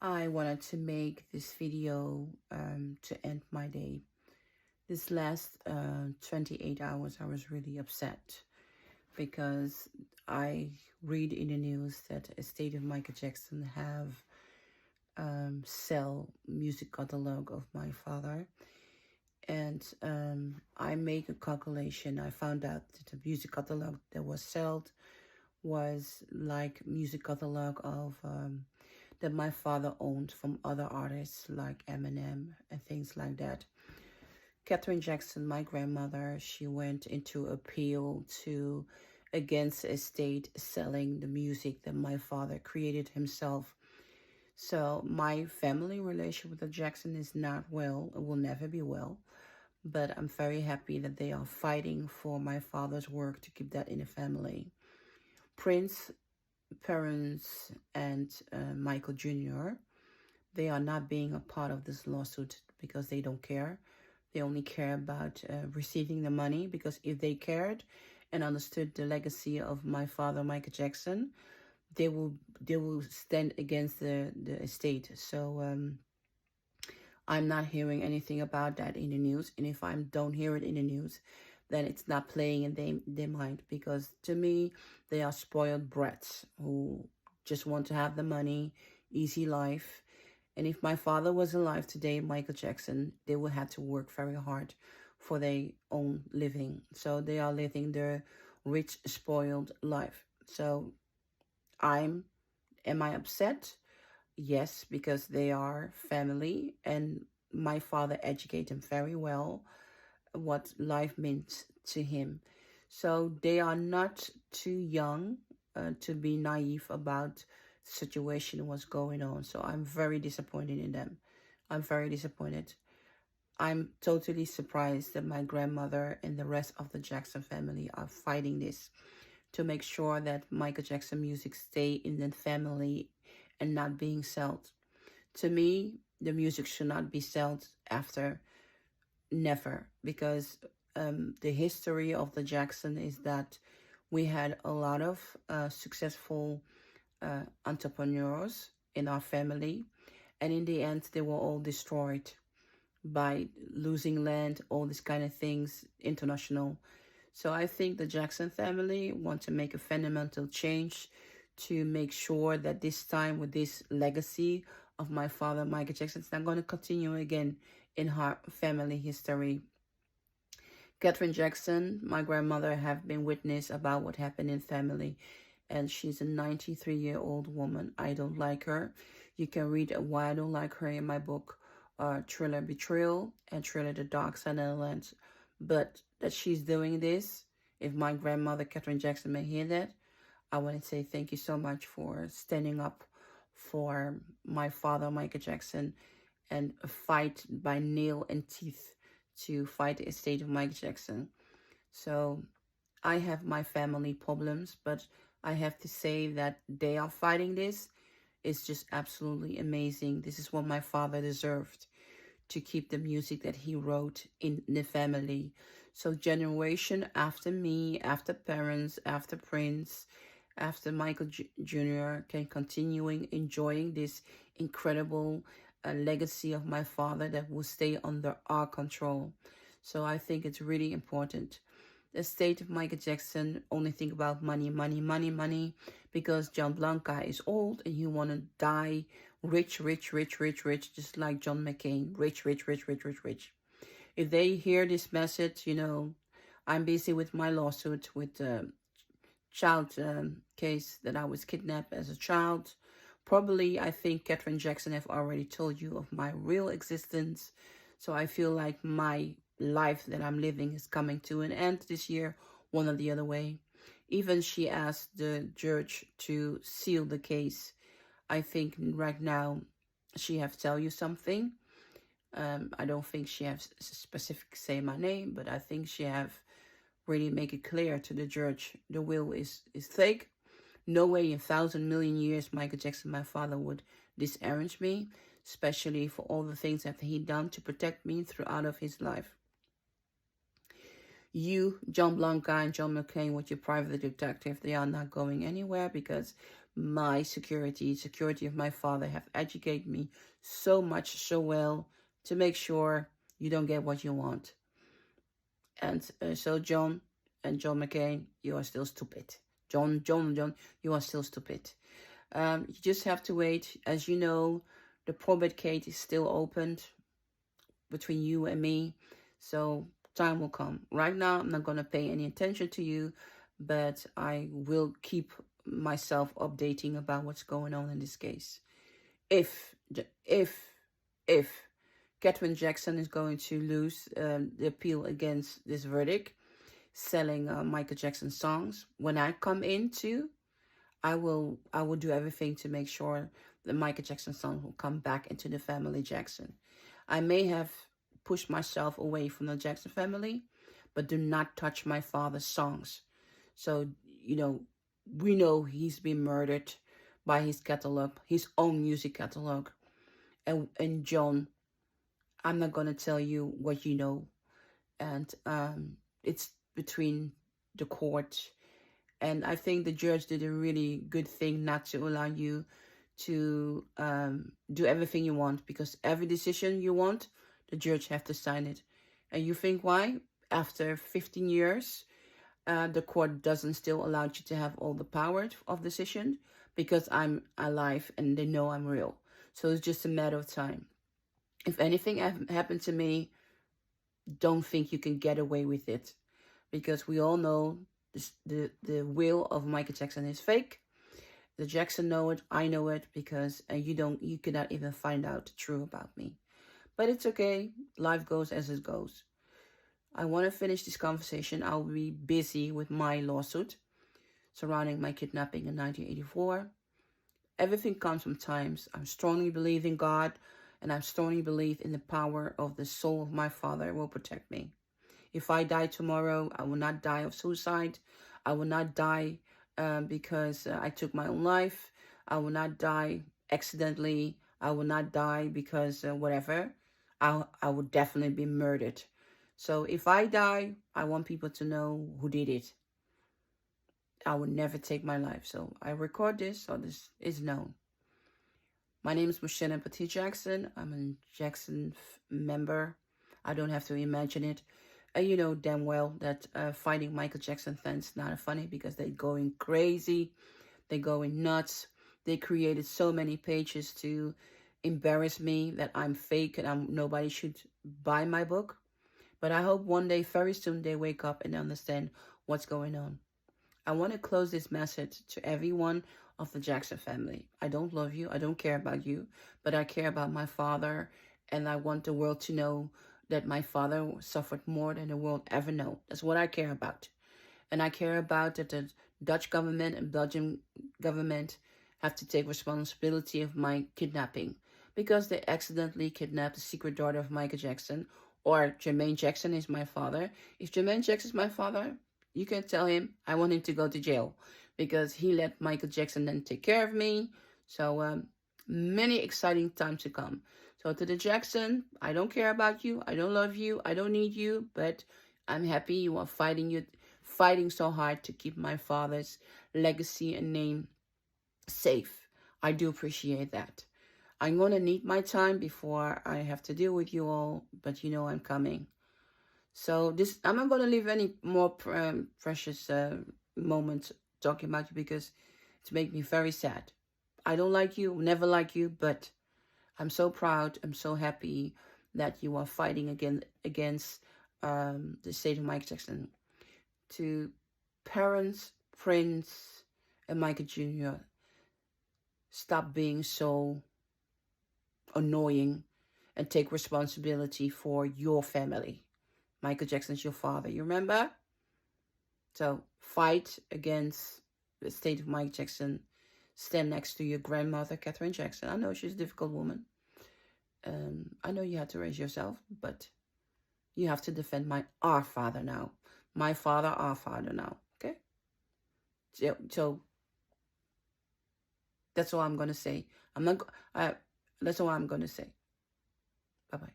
I wanted to make this video to end my day. This last 28 hours, I was really upset because I read in the news that estate of Michael Jackson have sell music catalog of my father. And I make a calculation. I found out that the music catalog that was sold was like music catalog of that my father owned from other artists like Eminem and things like that. Catherine Jackson, my grandmother, she went into appeal to against the estate selling the music that my father created himself. So my family relation with the Jackson is not well. It will never be well. But I'm very happy that they are fighting for my father's work to keep that in the family. Prince, parents, and Michael Jr., they are not being a part of this lawsuit because they don't care. They only care about receiving the money, because if they cared and understood the legacy of my father, Michael Jackson, they will stand against the estate. So I'm not hearing anything about that in the news. And if I don't hear it in the news, then it's not playing in their mind. Because to me, they are spoiled brats who just want to have the money, easy life. And if my father was alive today, Michael Jackson, they would have to work very hard for their own living. So they are living their rich, spoiled life. So am I upset? Yes, because they are family and my father educated him very well what life meant to him. So they are not too young to be naive about the situation what's going on. So I'm very disappointed in them. I'm very disappointed. I'm totally surprised that my grandmother and the rest of the Jackson family are fighting this to make sure that Michael Jackson music stay in the family and not being sold. To me, the music should not be sold after, never, because the history of the Jackson is that we had a lot of successful entrepreneurs in our family, and in the end, they were all destroyed by losing land, all these kind of things, international. So I think the Jackson family want to make a fundamental change to make sure that this time with this legacy of my father, Michael Jackson, it's not going to continue again in her family history. Catherine Jackson, my grandmother, have been witness about what happened in family, and she's a 93-year-old woman. I don't like her. You can read why I don't like her in my book, Thriller Betrayal and Thriller The Dark Side of the Land. But that she's doing this, if my grandmother, Catherine Jackson, may hear that, I want to say thank you so much for standing up for my father, Michael Jackson, and a fight by nail and teeth to fight the estate of Michael Jackson. So I have my family problems, but I have to say that they are fighting this. It's just absolutely amazing. This is what my father deserved, to keep the music that he wrote in the family. So generation after me, after parents, after Prince, after Michael Jr. can continuing enjoying this incredible legacy of my father that will stay under our control. So I think it's really important. The state of Michael Jackson only think about money, money, money, money, because John Blanca is old and he want to die rich, rich, rich, rich, rich, just like John McCain, rich, rich, rich, rich, rich, rich. If they hear this message, I'm busy with my lawsuit with child case that I was kidnapped as a child. Probably, I think Catherine Jackson have already told you of my real existence. So I feel like my life that I'm living is coming to an end this year, one or the other way. Even she asked the judge to seal the case. I think right now she have tell you something. I don't think she have specific say my name, but I think she have really make it clear to the judge the will is fake. No way in 1,000,000,000 years Michael Jackson, my father, would disarrange me, especially for all the things that he done to protect me throughout of his life. You, John Blanca and John McCain, with your private detective, they are not going anywhere, because my security of my father, have educated me so much, so well, to make sure you don't get what you want. And so John and John McCain, you are still stupid. John, you are still stupid. You just have to wait. As you know, the probate case is still opened between you and me. So time will come. Right now, I'm not going to pay any attention to you, but I will keep myself updating about what's going on in this case. If, if Catherine Jackson is going to lose the appeal against this verdict, selling Michael Jackson songs, when I come into, I will do everything to make sure the Michael Jackson song will come back into the family Jackson. I may have pushed myself away from the Jackson family, but do not touch my father's songs. So, you know, we know he's been murdered by his catalog, his own music catalog. And John, I'm not going to tell you what you know. And it's between the court. And I think the judge did a really good thing not to allow you to do everything you want, because every decision you want, the judge have to sign it. And you think why? After 15 years, the court doesn't still allow you to have all the power of decision, because I'm alive and they know I'm real. So it's just a matter of time. If anything happened to me, don't think you can get away with it, because we all know the will of Michael Jackson is fake. The Jackson know it, I know it, because you cannot even find out the truth about me. But it's okay. Life goes as it goes. I want to finish this conversation. I'll be busy with my lawsuit surrounding my kidnapping in 1984. Everything comes from times. I strongly believe in God, and I strongly believe in the power of the soul of my father will protect me. If I die tomorrow, I will not die of suicide. I will not die because I took my own life. I will not die accidentally. I will not die because whatever. I will definitely be murdered. So if I die, I want people to know who did it. I would never take my life. So I record this, so this is known. My name is Mocienne Petit Jackson. I'm a Jackson member. I don't have to imagine it. You know damn well that fighting Michael Jackson fans is not funny, because they're going crazy. They're going nuts. They created so many pages to embarrass me that I'm fake and nobody should buy my book. But I hope one day, very soon, they wake up and understand what's going on. I want to close this message to everyone of the Jackson family. I don't love you. I don't care about you. But I care about my father. And I want the world to know that my father suffered more than the world ever know. That's what I care about. And I care about that the Dutch government and Belgian government have to take responsibility of my kidnapping, because they accidentally kidnapped the secret daughter of Michael Jackson, or Jermaine Jackson is my father. If Jermaine Jackson is my father, you can tell him I want him to go to jail, because he let Michael Jackson then take care of me. So many exciting times to come. So to the Jackson, I don't care about you. I don't love you. I don't need you. But I'm happy you are fighting so hard to keep my father's legacy and name safe. I do appreciate that. I'm going to need my time before I have to deal with you all. But you know I'm coming. So I'm not going to leave any more precious moments talking about you, because it's made me very sad. I don't like you, never like you, but I'm so proud. I'm so happy that you are fighting against the state of Michael Jackson. To parents, Prince, and Michael Jr., stop being so annoying and take responsibility for your family. Michael Jackson's your father, you remember? So fight against the state of Michael Jackson. Stand next to your grandmother, Catherine Jackson. I know she's a difficult woman. I know you had to raise yourself, but you have to defend our father now. My father, our father now. Okay? So that's all I'm going to say. That's all I'm going to say. Bye-bye.